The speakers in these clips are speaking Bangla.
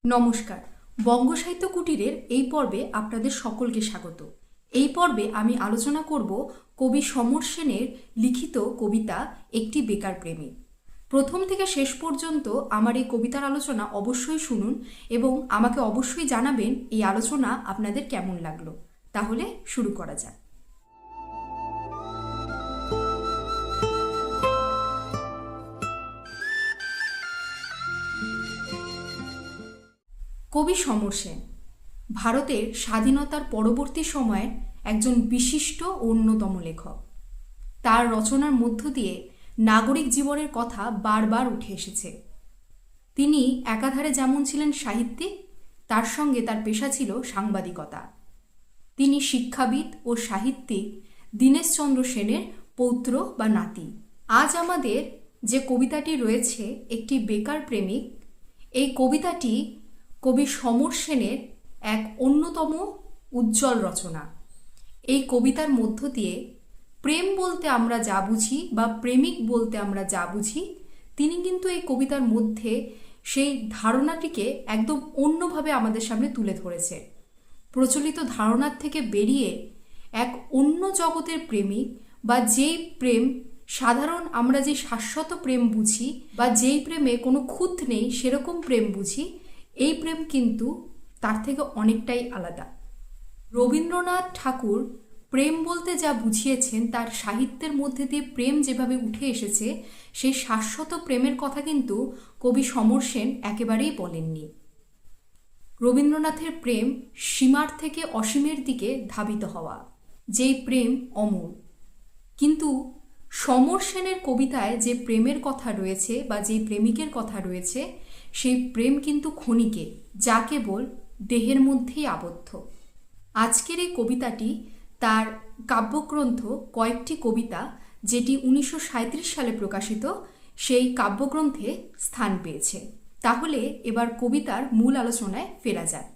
নমস্কার। বঙ্গ সাহিত্য কুটিরের এই পর্বে আপনাদের সকলকে স্বাগত। এই পর্বে আমি আলোচনা করব কবি সমর সেনের লিখিত কবিতা একটি বেকার প্রেমী। প্রথম থেকে শেষ পর্যন্ত আমার এই কবিতার আলোচনা অবশ্যই শুনুন এবং আমাকে অবশ্যই জানাবেন এই আলোচনা আপনাদের কেমন লাগলো। তাহলে শুরু করা যাক। কবি সমর সেন ভারতের স্বাধীনতার পরবর্তী সময়ের একজন বিশিষ্ট ও অন্যতম লেখক। তার রচনার মধ্য দিয়ে নাগরিক জীবনের কথা বারবার উঠে এসেছে। তিনি একাধারে যেমন ছিলেন সাহিত্যিক, তার সঙ্গে তার পেশা ছিল সাংবাদিকতা। তিনি শিক্ষাবিদ ও সাহিত্যিক দীনেশচন্দ্র সেনের পৌত্র বা নাতি। আজ আমাদের যে কবিতাটি রয়েছে একটি বেকার প্রেমিক, এই কবিতাটি কবি সমর সেনের এক অন্যতম উজ্জ্বল রচনা। এই কবিতার মধ্য দিয়ে প্রেম বলতে আমরা যা বুঝি বা প্রেমিক বলতে আমরা যা বুঝি, তিনি কিন্তু এই কবিতার মধ্যে সেই ধারণাটিকে একদম অন্যভাবে আমাদের সামনে তুলে ধরেছে। প্রচলিত ধারণার থেকে বেরিয়ে এক অন্য জগতের প্রেমিক বা যেই প্রেম সাধারণ আমরা যে শাশ্বত প্রেম বুঝি বা যেই প্রেমে কোনো খুঁত নেই সেরকম প্রেম বুঝি, এই প্রেম কিন্তু তার থেকে অনেকটাই আলাদা। রবীন্দ্রনাথ ঠাকুর প্রেম বলতে যা বুঝিয়েছেন, তার সাহিত্যের মধ্যে দিয়ে প্রেম যেভাবে উঠে এসেছে, সেই শাশ্বত প্রেমের কথা কিন্তু কবি সমর সেন একেবারেই বলেননি। রবীন্দ্রনাথের প্রেম সীমার থেকে অসীমের দিকে ধাবিত হওয়া, যেই প্রেম অমর। কিন্তু সমর সেনের কবিতায় যে প্রেমের কথা রয়েছে বা যেই প্রেমিকের কথা রয়েছে, সেই প্রেম কিন্তু ক্ষণিকের, যা কেবল দেহের মধ্যেই আবদ্ধ। আজকের এই কবিতাটি তার কাব্যগ্রন্থ কয়েকটি কবিতা, যেটি 1937 সালে প্রকাশিত, সেই কাব্যগ্রন্থে স্থান পেয়েছে। তাহলে এবার কবিতার মূল আলোচনায় ফেরা যায়।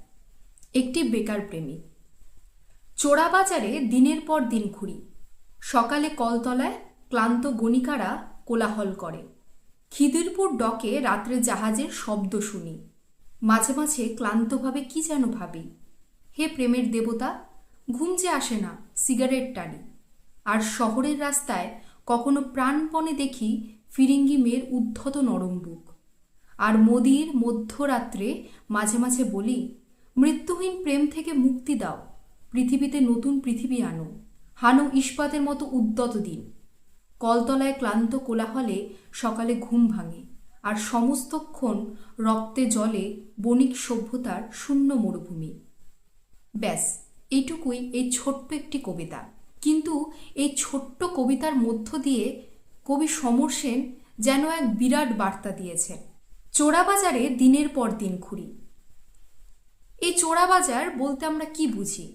একটি বেকার প্রেমিক। চোরাবাজারে দিনের পর দিন ঘুরি, সকালে কলতলায় ক্লান্ত গণিকারা কোলাহল করে, খিদিরপুর ডকে রাত্রে জাহাজের শব্দ শুনি, মাঝে মাঝে ক্লান্তভাবে কি যেন ভাবি, হে প্রেমের দেবতা, ঘুম যে আসে না, সিগারেট টানি। আর শহরের রাস্তায় কখনো প্রাণপণে দেখি ফিরিঙ্গি মেয়ের উদ্ধত নরম বুক। আর মোদির মধ্যরাত্রে মাঝে মাঝে বলি, মৃত্যুহীন প্রেম থেকে মুক্তি দাও, পৃথিবীতে নতুন পৃথিবী আনো, হানো ইস্পাতের মতো উদ্যত দিন। কলতলায় ক্লান্ত কোলাহলে সকালে ঘুম ভাঙে, আর সমস্তক্ষণ রক্তে জলে বণিক সভ্যতার শূন্য মরুভূমি। ব্যাস, এইটুকুই এই ছোট্ট একটি কবিতা। কিন্তু এই ছোট্ট কবিতার মধ্য দিয়ে কবি সমর সেন যেন এক বিরাট বার্তা দিয়েছেন। চোরাবাজারে দিনের পর দিন ঘুরি। এই চোরাবাজার বলতে আমরা কি বুঝি?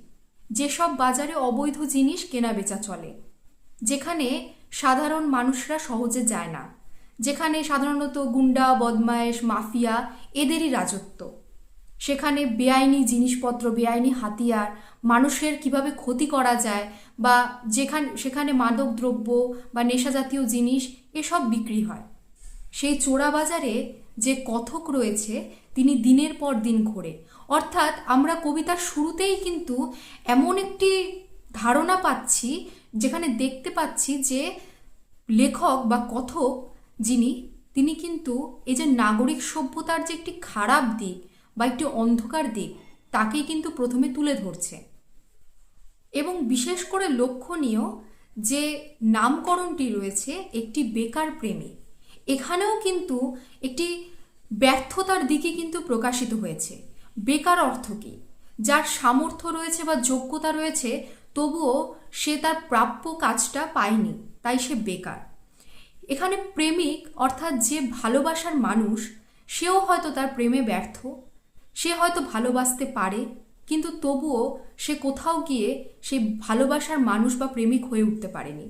যেসব বাজারে অবৈধ জিনিস কেনা বেচা চলে, যেখানে সাধারণ মানুষরা সহজে যায় না, যেখানে সাধারণত গুন্ডা, বদমায়েশ, মাফিয়া এদেরই রাজত্ব। সেখানে বেআইনি জিনিসপত্র, বেআইনি হাতিয়ার, মানুষের কিভাবে ক্ষতি করা যায়, বা সেখানে মাদক দ্রব্য বা নেশাজাতীয় জিনিস এসব বিক্রি হয়। সেই চোরাবাজারে যে কথক রয়েছে, তিনি দিনের পর দিন ঘোরে। অর্থাৎ আমরা কবিতার শুরুতেই কিন্তু এমন একটি ধারণা পাচ্ছি, যেখানে দেখতে পাচ্ছি যে লেখক বা কথক তিনি কিন্তু এই যে নাগরিক সভ্যতার যে একটি খারাপ দিক বা একটি অন্ধকার দিক, তাকেই কিন্তু প্রথমে তুলে ধরছে। এবং বিশেষ করে লক্ষণীয় যে নামকরণটি রয়েছে, একটি বেকার প্রেমী, এখানেও কিন্তু একটি ব্যর্থতার দিকে কিন্তু প্রকাশিত হয়েছে। বেকার অর্থ কি? যার সামর্থ্য রয়েছে বা যোগ্যতা রয়েছে, তবুও সে তার প্রাপ্য কাজটা পায়নি, তাই সে বেকার। এখানে প্রেমিক অর্থাৎ যে ভালোবাসার মানুষ, সেও হয়তো তার প্রেমে ব্যর্থ, সে হয়তো ভালোবাসতে পারে, কিন্তু তবুও সে কোথাও গিয়ে সে ভালোবাসার মানুষ বা প্রেমিক হয়ে উঠতে পারেনি,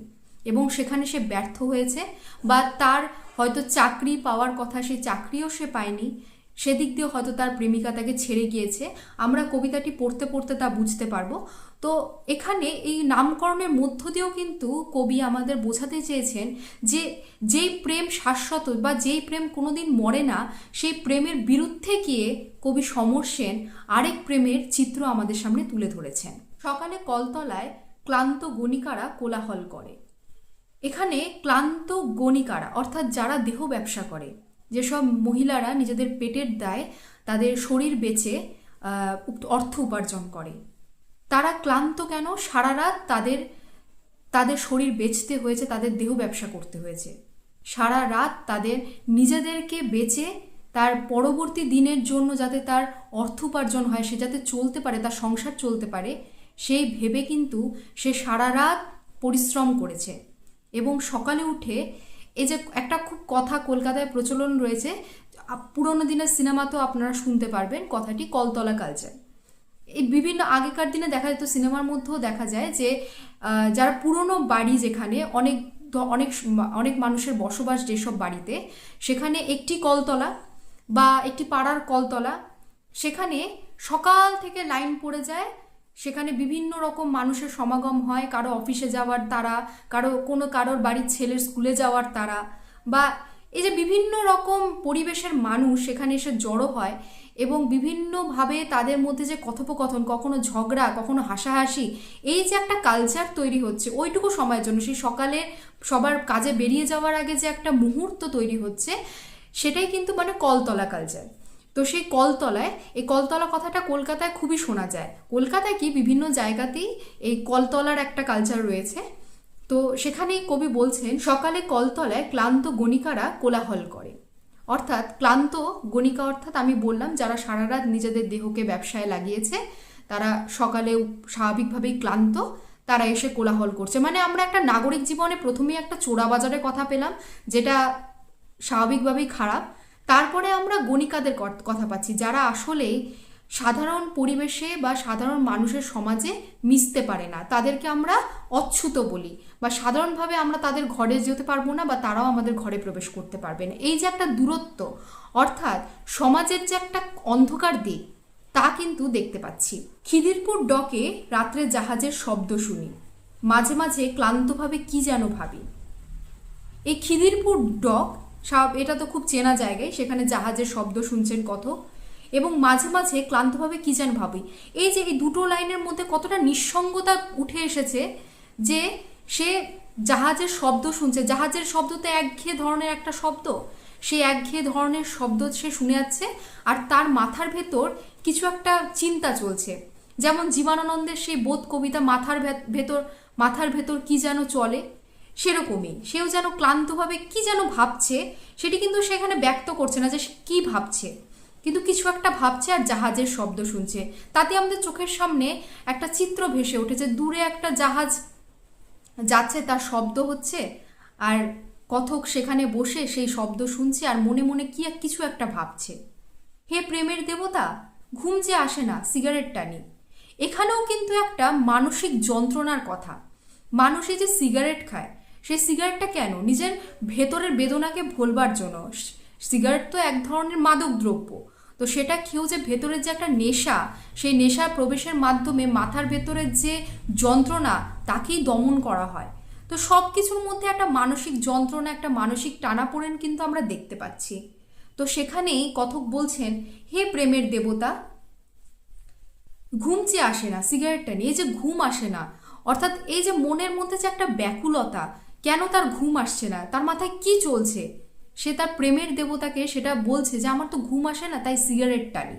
এবং সেখানে সে ব্যর্থ হয়েছে। বা তার হয়তো চাকরি পাওয়ার কথা, সেই চাকরিও সে পায়নি, সেদিক দিয়ে হয়তো তার প্রেমিকা তাকে ছেড়ে গিয়েছে, আমরা কবিতাটি পড়তে পড়তে তা বুঝতে পারবো। তো এখানে এই নামকরণের মধ্য দিয়েও কিন্তু কবি আমাদের বোঝাতে চেয়েছেন যে যেই প্রেম শাশ্বত বা যেই প্রেম কোনোদিন মরে না, সেই প্রেমের বিরুদ্ধে গিয়ে কবি সমর সেন আরেক প্রেমের চিত্র আমাদের সামনে তুলে ধরেছেন। সকালে কলতলায় ক্লান্ত গণিকারা কোলাহল করে। এখানে ক্লান্ত গণিকারা অর্থাৎ যারা দেহ ব্যবসা করে, যেসব মহিলারা নিজেদের পেটের দায়ে তাদের শরীর বেচে অর্থ উপার্জন করে, তারা ক্লান্ত কেন? সারা রাত তাদের শরীর বেচতে হয়েছে, তাদের দেহ ব্যবসা করতে হয়েছে, সারা রাত তাদের নিজেদেরকে বেচে তার পরবর্তী দিনের জন্য যাতে তার অর্থ উপার্জন হয়, সে যাতে চলতে পারে, তার সংসার চলতে পারে, সেই ভেবে কিন্তু সে সারা রাত পরিশ্রম করেছে। এবং সকালে উঠে এই যে একটা খুব কথা কলকাতায় প্রচলন রয়েছে, পুরোনো দিনের সিনেমাতেও আপনারা শুনতে পারবেন কথাটি, কলতলা কালচার। এই বিভিন্ন আগেকার দিনে দেখা যেত, সিনেমার মধ্যেও দেখা যায় যে যারা পুরনো বাড়ি, যেখানে অনেক অনেক অনেক মানুষের বসবাস যেসব বাড়িতে, সেখানে একটি কলতলা বা একটি পাড়ার কলতলা, সেখানে সকাল থেকে লাইন পড়ে যায়, সেখানে বিভিন্ন রকম মানুষের সমাগম হয়, কারো অফিসে যাওয়ার তারা, কারোর বাড়ির ছেলের স্কুলে যাওয়ার তারা, বা এই যে বিভিন্ন রকম পরিবেশের মানুষ সেখানে এসে জড়ো হয় এবং বিভিন্নভাবে তাদের মধ্যে যে কথোপকথন, কখনো ঝগড়া, কখনো হাসাহাসি, এই যে একটা কালচার তৈরি হচ্ছে ওইটুকু সময়ের জন্য, সেই সকালে সবার কাজে বেরিয়ে যাওয়ার আগে যে একটা মুহূর্ত তৈরি হচ্ছে, সেটাই কিন্তু মানে কলতলা কালচার। তো সেই কলতলায়, এই কলতলা কথাটা কলকাতায় খুবই শোনা যায়, কলকাতায় কি বিভিন্ন জায়গাতেই এই কলতলার একটা কালচার রয়েছে। তো সেখানেই কবি বলছেন, সকালে কলতলায় ক্লান্ত গণিকারা কোলাহল করে। অর্থাৎ ক্লান্ত গণিকা অর্থাৎ আমি বললাম যারা সারা রাত নিজেদের দেহকে ব্যবসায় লাগিয়েছে, তারা সকালে স্বাভাবিকভাবেই ক্লান্ত, তারা এসে কোলাহল করছে। মানে আমরা একটা নাগরিক জীবনে প্রথমেই একটা চোরাবাজারের কথা পেলাম, যেটা স্বাভাবিকভাবেই খারাপ। তারপরে আমরা গণিকাদের কথা পাচ্ছি, যারা আসলেই সাধারণ পরিবেশে বা সাধারণ মানুষের সমাজে মিশতে পারে না, তাদেরকে আমরা অচ্ছুত বলি, বা সাধারণভাবে আমরা তাদের ঘরে যেতে পারবো না, বা তারাও আমাদের ঘরে প্রবেশ করতে পারবে না। এই যে একটা দূরত্ব, অর্থাৎ সমাজের যে একটা অন্ধকার দিক, তা কিন্তু দেখতে পাচ্ছি। খিদিরপুর ডকে রাত্রে জাহাজের শব্দ শুনি, মাঝে মাঝে ক্লান্তভাবে কি যেন ভাবি। এই খিদিরপুর ডক, এটা তো খুব চেনা জায়গায়, সেখানে জাহাজের শব্দ শুনছেন কত, এবং মাঝে মাঝে ক্লান্তভাবে কি যেন ভাবি। এই যে এই দুটো লাইনের মধ্যে কতটা নিঃসঙ্গতা উঠে এসেছে, যে সে জাহাজের শব্দ শুনছে, জাহাজের শব্দ তো একঘেয়ে ধরনের একটা শব্দ, সেই একঘেয়ে ধরনের শব্দ সে শুনে যাচ্ছে, আর তার মাথার ভেতর কিছু একটা চিন্তা চলছে। যেমন জীবনানন্দের সেই বোধ কবিতা, মাথার ভেতর কি যেন চলে, সেরকমই সেও যেন ক্লান্তভাবে কি যেন ভাবছে, সেটি কিন্তু সেখানে ব্যক্ত করছে না যে সে কী ভাবছে, কিন্তু কিছু একটা ভাবছে আর জাহাজের শব্দ শুনছে। তাতে আমাদের চোখের সামনে একটা চিত্র ভেসে উঠেছে, দূরে একটা জাহাজ যাচ্ছে, তার শব্দ হচ্ছে, আর কথক সেখানে বসে সেই শব্দ শুনছে আর মনে মনে কিছু একটা ভাবছে। হে প্রেমের দেবতা, ঘুম যে আসে না, সিগারেট টানি। এখানেও কিন্তু একটা মানসিক যন্ত্রণার কথা। মানুষ এই যে সিগারেট খায়, সেই সিগারেটটা কেন? নিজের ভেতরের বেদনাকে ভোলবার জন্য। সিগারেট তো এক ধরনের মাদক দ্রব্য, তো সেটা খেয়েও যে ভেতরের যে একটা নেশা, সেই নেশার প্রবেশের মাধ্যমে মাথার ভেতরের যে যন্ত্রণা, তাকেই দমন করা হয়। তো সব কিছুর মধ্যে একটা মানসিক যন্ত্রণা, একটা মানসিক টানাপোড়েন কিন্তু আমরা দেখতে পাচ্ছি। তো সেখানেই কথক বলছেন, হে প্রেমের দেবতা, ঘুম যে আসে না, সিগারেটটা নিয়ে, এই যে ঘুম আসে না, অর্থাৎ এই যে মনের মধ্যে যে একটা ব্যাকুলতা, কেন তার ঘুম আসছে না, তার মাথায় কি চলছে, সে তার প্রেমের দেবতাকে সেটা বলছে যে আমার তো ঘুম আসে না, তাই সিগারেট টানি।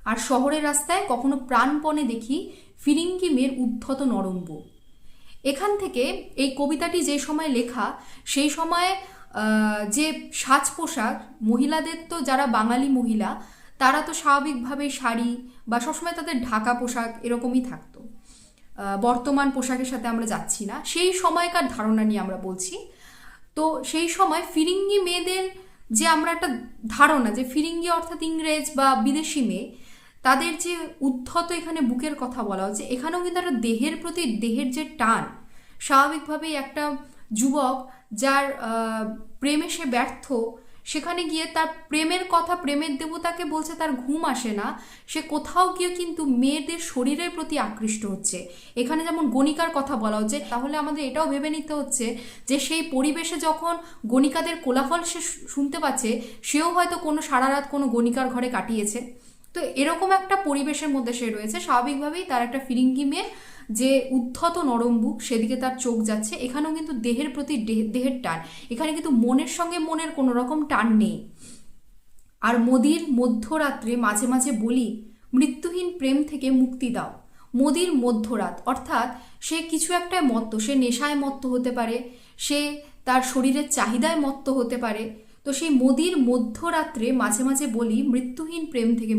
আর শহরের রাস্তায় কখনো প্রাণপণে দেখি ফিরিঙ্গি মেয়ের উদ্ধত নরম্ব। এখান থেকে এই কবিতাটি যে সময় লেখা, সেই সময় যে সাজ পোশাক, মহিলাদের তো যারা বাঙালি মহিলা, তারা তো স্বাভাবিকভাবেই শাড়ি বা সবসময় তাদের ঢাকা পোশাক এরকমই থাকতো। বর্তমান পোশাকের সাথে আমরা যাচ্ছি না, সেই সময়কার ধারণা নিয়ে আমরা বলছি। তো সেই সময় ফিরিঙ্গি মেয়েদের যে আমরা একটা ধারণা, যে ফিরিঙ্গি অর্থাৎ ইংরেজ বা বিদেশি মেয়ে, তাদের যে উদ্ধত এখানে বুকের কথা বলা হচ্ছে, এখানেও কিন্তু একটা দেহের প্রতি, দেহের যে টান, স্বাভাবিকভাবেই একটা যুবক যার প্রেমে সে ব্যর্থ, সেখানে গিয়ে তার প্রেমের কথা, প্রেমের দেবতাকে বলছে তার ঘুম আসে না, সে কোথাও গিয়ে কিন্তু মেয়েদের শরীরের প্রতি আকৃষ্ট হচ্ছে। এখানে যেমন গণিকার কথা বলা হচ্ছে, তাহলে আমাদের এটাও ভেবে নিতে হচ্ছে যে সেই পরিবেশে যখন গণিকাদের কোলাহল সে শুনতে পাচ্ছে, সেও হয়তো কোনো সারা রাত কোনো গণিকার ঘরে কাটিয়েছে। তো এরকম একটা পরিবেশের মধ্যে সে রয়েছে, স্বাভাবিকভাবেই তার একটা ফিরিঙ্গি মেয়ে যে উদ্ধত নরম বুক, সেদিকে তার চোখ যাচ্ছে। এখানেও কিন্তু দেহের প্রতি দেহের টান, এখানে কিন্তু মনের সঙ্গে মনের কোনো রকম টান নেই। আর মোদির মধ্যরাত্রে মাঝে মাঝে বলি, মৃত্যুহীন প্রেম থেকে মুক্তি দাও। মোদির মধ্যরাত অর্থাৎ সে কিছু একটা মত্ত, সে নেশায় মত্ত হতে পারে, সে তার শরীরের চাহিদায় মত্ত হতে পারে। তো সেই মোদির মধ্যরাত্রে মাঝে মাঝে বলি, মৃত্যুহীন প্রেম থেকে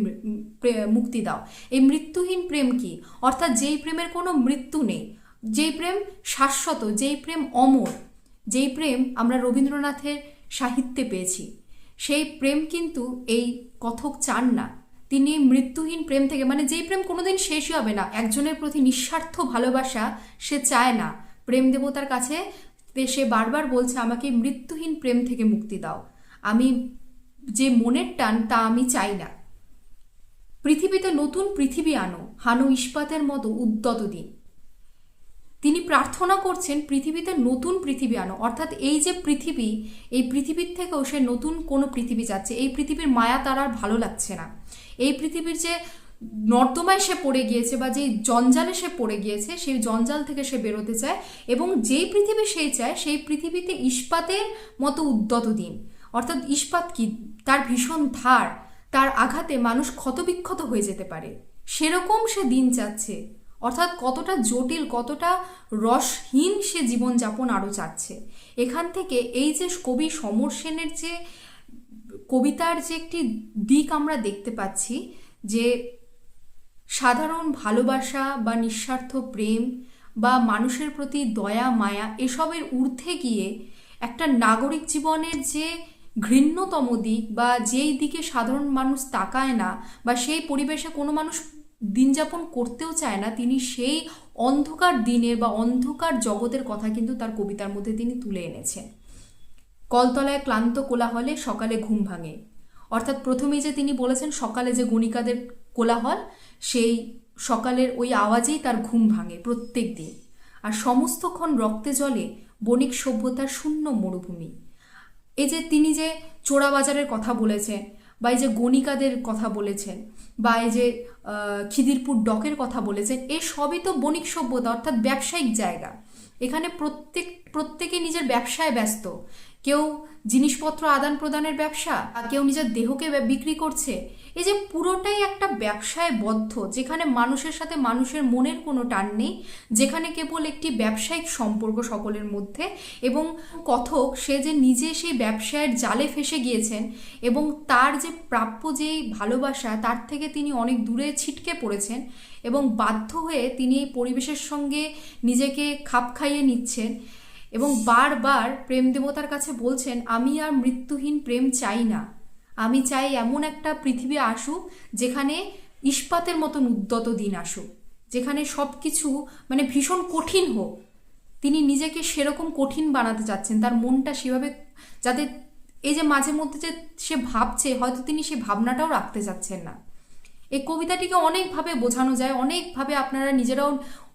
মুক্তি দাও। এই মৃত্যুহীন প্রেম কি? অর্থাৎ যেই প্রেমের কোনো মৃত্যু নেই, যেই প্রেম শাশ্বত, যেই প্রেম অমর, যেই প্রেম আমরা রবীন্দ্রনাথের সাহিত্যে পেয়েছি, সেই প্রেম কিন্তু এই কথক চান না। তিনি মৃত্যুহীন প্রেম থেকে, মানে যেই প্রেম কোনোদিন শেষই হবে না, একজনের প্রতি নিঃস্বার্থ ভালোবাসা সে চায় না, প্রেম দেবতার কাছে সে বারবার বলছে, আমাকে মৃত্যুহীন প্রেম থেকে মুক্তি দাও, আমি যে মনের টান তা আমি চাই না। পৃথিবীতে নতুন পৃথিবী আনো, হানো ইস্পাতের মতো উদ্যত দিন। তিনি প্রার্থনা করছেন পৃথিবীতে নতুন পৃথিবী আনো, অর্থাৎ এই যে পৃথিবী, এই পৃথিবীর থেকেও সে নতুন কোনো পৃথিবী চাচ্ছে। এই পৃথিবীর মায়া তার আর ভালো লাগছে না। এই পৃথিবীর যে নর্দমায় সে পড়ে গিয়েছে বা যেই জঞ্জালে সে পড়ে গিয়েছে, সেই জঞ্জাল থেকে সে বেরোতে চায়, এবং যেই পৃথিবী সেই চায়, সেই পৃথিবীতে ইস্পাতের মতো উদ্যত দিন। অর্থাৎ ইস্পাত কি? তার ভীষণ ধার, তার আঘাতে মানুষ ক্ষতবিক্ষত হয়ে যেতে পারে, সেরকম সে দিন চাচ্ছে। অর্থাৎ কতটা জটিল, কতটা রসহীন সে জীবনযাপন আরও চাচ্ছে। এখান থেকে এই যে কবি সমর সেনের যে কবিতার যে একটি দিক আমরা দেখতে পাচ্ছি, যে সাধারণ ভালোবাসা বা নিঃস্বার্থ প্রেম বা মানুষের প্রতি দয়া মায়া, এসবের ঊর্ধ্বে গিয়ে একটা নাগরিক জীবনের যে ঘৃণ্যতম দিক, বা যেই দিকে সাধারণ মানুষ তাকায় না, বা সেই পরিবেশে কোনো মানুষ দিন যাপন করতেও চায় না, তিনি সেই অন্ধকার দিনের বা অন্ধকার জগতের কথা কিন্তু তার কবিতার মধ্যে তিনি তুলে এনেছেন। কলতলায় ক্লান্ত কোলাহলে সকালে ঘুম ভাঙে। অর্থাৎ প্রথমেই যে তিনি বলেছেন সকালে যে গণিকাদের কোলাহল, সেই সকালের ওই আওয়াজেই তার ঘুম ভাঙে প্রত্যেক দিন। আর সমস্তক্ষণ রক্তে জলে বণিক সভ্যতার শূন্য মরুভূমি। এই যে তিনি যে চোরাবাজারের কথা বলেছেন, বা এই যে গণিকাদের কথা বলেছেন, বা এই যে খিদিরপুর ডকের কথা বলেছেন, এ সবই তো বণিক সভ্যতা, অর্থাৎ ব্যবসায়িক জায়গা। এখানে প্রত্যেকে নিজের ব্যবসায় ব্যস্ত। কেউ জিনিসপত্র আদান প্রদানের ব্যবসা, কেউ নিজের দেহকে বিক্রি করছে। এই যে পুরোটাই একটা ব্যবসায় বদ্ধ, যেখানে মানুষের সাথে মানুষের মনের কোনো টান নেই, যেখানে কেবল একটি ব্যবসায়িক সম্পর্ক সকলের মধ্যে। এবং কথক সে যে নিজে সেই ব্যবসায়ের জালে ফেসে গিয়েছেন, এবং তার যে প্রাপ্য যেই ভালোবাসা, তার থেকে তিনি অনেক দূরে ছিটকে পড়েছেন, এবং বাধ্য হয়ে তিনি এই পরিবেশের সঙ্গে নিজেকে খাপ খাইয়ে নিচ্ছেন, এবং বারবার প্রেম দেবতার কাছে বলছেন, আমি আর মৃত্যুহীন প্রেম চাই না, আমি চাই এমন একটা পৃথিবী আসুক যেখানে ইস্পাতের মতন উদ্যত দিন আসুক, যেখানে সব কিছু মানে ভীষণ কঠিন হোক। তিনি নিজেকে সেরকম কঠিন বানাতে চাচ্ছেন, তার মনটা সেভাবে, যাতে এই যে মাঝে মধ্যে যে সে ভাবছে, হয়তো তিনি সে ভাবনাটাও রাখতে চাচ্ছেন না। এই কবিতাটিকে অনেকভাবে বোঝানো যায়, অনেকভাবে আপনারা নিজেরাও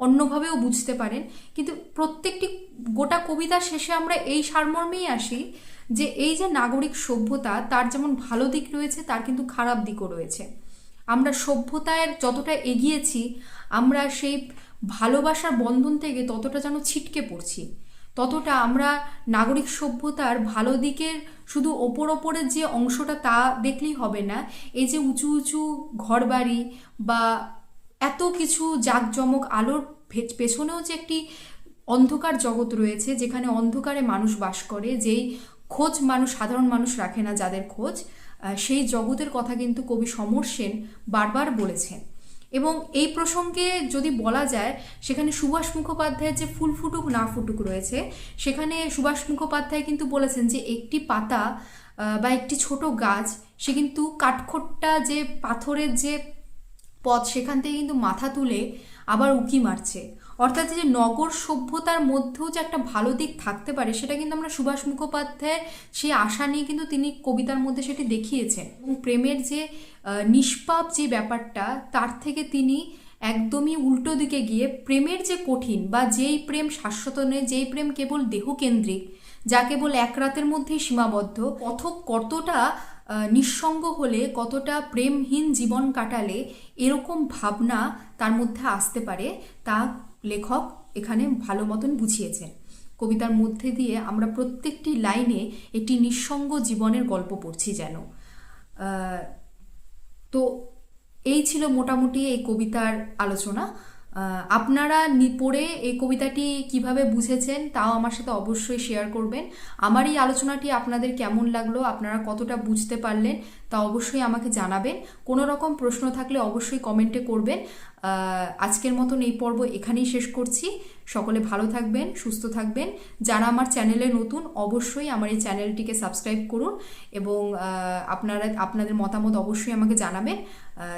অন্যভাবেও বুঝতে পারেন, কিন্তু প্রত্যেকটি গোটা কবিতার শেষে আমরা এই সারমর্মেই আসি যে এই যে নাগরিক সভ্যতা, তার যেমন ভালো দিক রয়েছে, তার কিন্তু খারাপ দিকও রয়েছে। আমরা সভ্যতায় যতটা এগিয়েছি, আমরা সেই ভালোবাসার বন্ধন থেকে ততটা যেন ছিটকে পড়ছি, ততটা আমরা নাগরিক সভ্যতার ভালো দিকের শুধু ওপরের যে অংশটা তা দেখলেই হবে না। এই যে উঁচু উঁচু ঘরবাড়ি বা এত কিছু জাঁকজমক আলোর পেছনেও যে একটি অন্ধকার জগৎ রয়েছে, যেখানে অন্ধকারে মানুষ বাস করে, যেই খোঁজ সাধারণ মানুষ রাখে না, যাদের খোঁজ, সেই জগতের কথা কিন্তু কবি সমর সেন বারবার বলেছেন। এবং এই প্রসঙ্গে যদি বলা যায়, সেখানে সুভাষ মুখোপাধ্যায়ের যে ফুল ফুটুক না ফুটুক রয়েছে, সেখানে সুভাষ মুখোপাধ্যায় কিন্তু বলেছেন যে একটি পাতা বা একটি ছোট গাছ, সে কিন্তু কাঠখোট্টা যে পাথরের যে পথ, সেখান থেকে কিন্তু মাথা তুলে আবার উঁকি মারছে। অর্থাৎ যে নগর সভ্যতার মধ্যেও যে একটা ভালো দিক থাকতে পারে, সেটা কিন্তু আমরা সুভাষ মুখোপাধ্যায়ের সেই আশা নিয়ে কিন্তু তিনি কবিতার মধ্যে সেটি দেখিয়েছেন। এবং প্রেমের যে নিষ্পাপ যে ব্যাপারটা, তার থেকে তিনি একদমই উল্টো দিকে গিয়ে প্রেমের যে কঠিন, বা যেই প্রেম শাশ্বত নয়, যেই প্রেম কেবল দেহকেন্দ্রিক, যা কেবল এক রাতের মধ্যেই সীমাবদ্ধ, কতটা নিঃসঙ্গ হলে, কতটা প্রেমহীন জীবন কাটালে এরকম ভাবনা তার মধ্যে আসতে পারে, তা লেখক এখানে ভালো মতন বুঝিয়েছেন। কবিতার মধ্যে দিয়ে আমরা প্রত্যেকটি লাইনে একটি নিঃসঙ্গ জীবনের গল্প পড়ছি যেন। তো এই ছিল মোটামুটি এই কবিতার আলোচনা। আপনারা পড়ে এই কবিতাটি কিভাবে বুঝেছেন তাও আমার সাথে অবশ্যই শেয়ার করবেন। আমার এই আলোচনাটি আপনাদের কেমন লাগলো, আপনারা কতটা বুঝতে পারলেন তা অবশ্যই আমাকে জানাবেন। কোনো রকম প্রশ্ন থাকলে অবশ্যই কমেন্টে করবেন। আজকের মতন এই পর্ব এখানেই শেষ করছি। সকলে ভালো থাকবেন, সুস্থ থাকবেন। যারা আমার চ্যানেলে নতুন, অবশ্যই আমার এই চ্যানেলটিকে সাবস্ক্রাইব করুন এবং আপনাদের মতামত অবশ্যই আমাকে জানাবেন।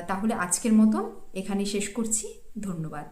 তাহলে আজকের মতন এখানেই শেষ করছি। ধন্যবাদ।